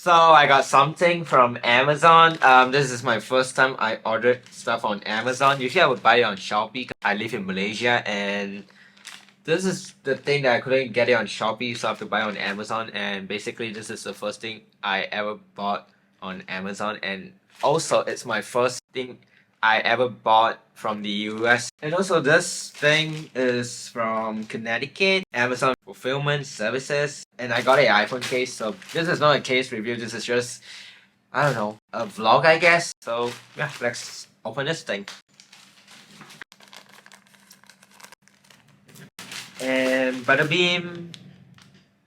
So I got something from Amazon. This is my first time I ordered stuff on Amazon. Usually I would buy it on Shopee. I live in Malaysia, and this is the thing that I couldn't get it on Shopee, so I have to buy it on Amazon. And basically, this is the first thing I ever bought on Amazon, and also it's my first thing I ever bought from the US. And also, this thing is from Connecticut, Amazon Fulfillment Services, and I got an iPhone case. So this is not a case review. This is just, I don't know, a vlog, I guess. So yeah, let's open this thing. And bada beam,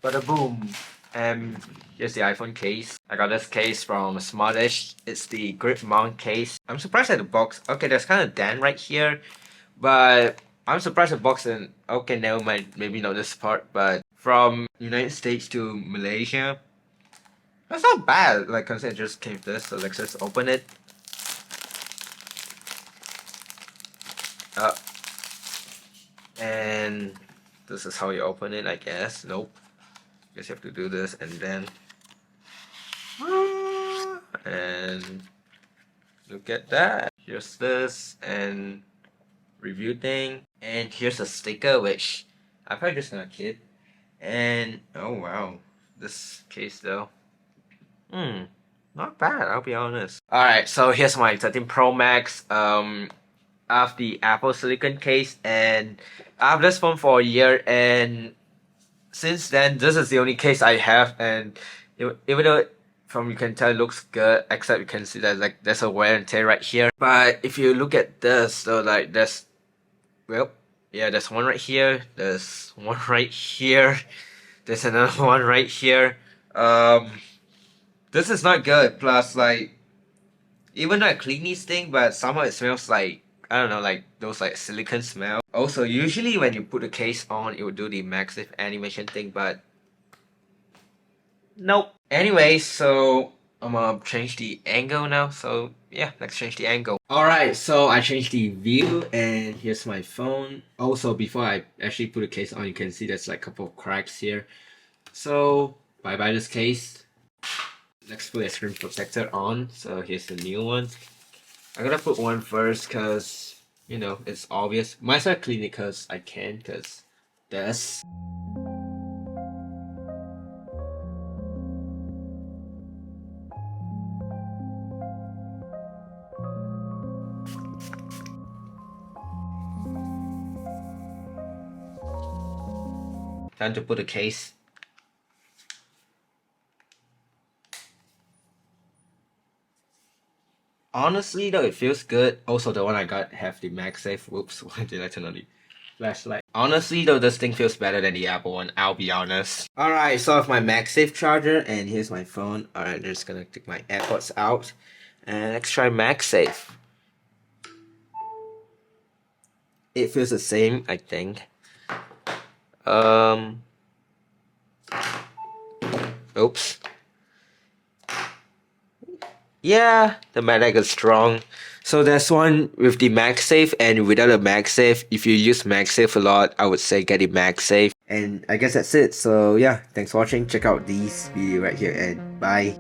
bada boom. And here's the iPhone case. I got this case from Smartish. It's the Gripmunk case. I'm surprised at the box. Okay, there's kind of dent right here, but I'm surprised the box and okay, never mind. Maybe not this part, but from United States to Malaysia, that's not bad. Like I said, it just came with this. So let's just open it. And this is how you open it, I guess. Nope. Guess you have to do this and then. And look at that. Here's this and review thing. And here's a sticker which I probably just gonna keep. And oh wow, this case though. Not bad, I'll be honest. Alright, so here's my 13 Pro Max. I have the Apple Silicone Case, and I have this phone for a year, and since then this is the only case I have. And even though from you can tell it looks good, except you can see that like there's a wear and tear right here. But if you look at this, so like there's, well, yeah, there's one right here, there's one right here, there's another one right here. This is not good. Plus, like, even though I clean these things, but somehow it smells like, I don't know, like those like silicone smell. Also, usually when you put the case on, it will do the MagSafe animation thing, but nope. Anyway, so I'm gonna change the angle now. So yeah, let's change the angle. Alright, so I changed the view, and here's my phone. Also, before I actually put the case on, you can see there's like a couple of cracks here. So bye bye this case. Let's put a screen protector on. So here's the new one. I'm gonna put one first because, you know, it's obvious. Might as well clean it because I can, because this. Time to put the case. Honestly though, it feels good. Also, the one I got have the MagSafe. Whoops, why did I turn on the flashlight? Honestly though, this thing feels better than the Apple one, I'll be honest. Alright, so I have my MagSafe charger, and here's my phone. Alright, I'm just gonna take my AirPods out. And let's try MagSafe. It feels the same, I think. Oops. Yeah, the magnet is strong. So there's one with the MagSafe and without a MagSafe. If you use MagSafe a lot, I would say get a MagSafe. And I guess that's it. So yeah, thanks for watching. Check out these video right here, and bye.